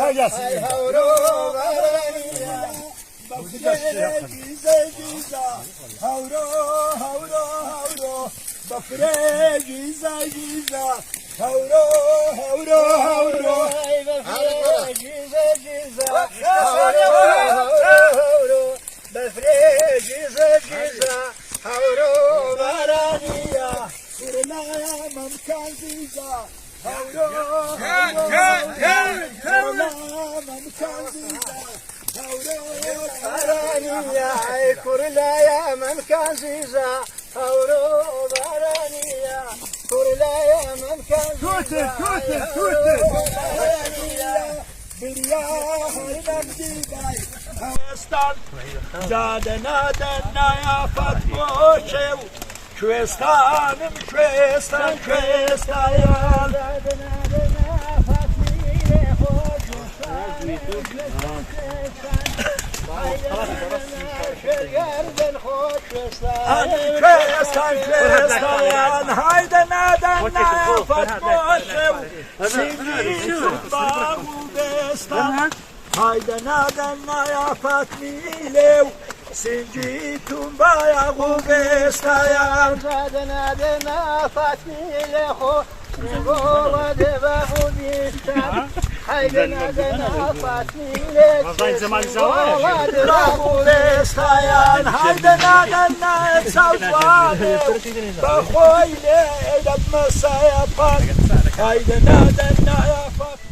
kolay gelsin. Ay havro varaniya. Bafre gize gize. Havro havro havro. Bafre gize gize. Havro havro havro. Bafre gize gize. Havro havro. Bafre gize gize. Havro varaniya. Kurlaya mamkan gize. Havro kurlaya memkan ziza havro baraniya kurlaya memkan ziza birya harbem dibay havstan zadena denna ya fatmo şev Küvestanım küvestan küvestayan Küvestan küvestayan haydi neden ne fatmoşev Sevgili bağu bestan haydi neden ne fatmilev Sinci tumbaya gubestayan Zadena dena fatmile ho Ngova deva hudistan Haydena dena fatmile Ngova deva gubestayan Haydena dena savvane Bakhoyle edab masaya pak Haydena dena fatmile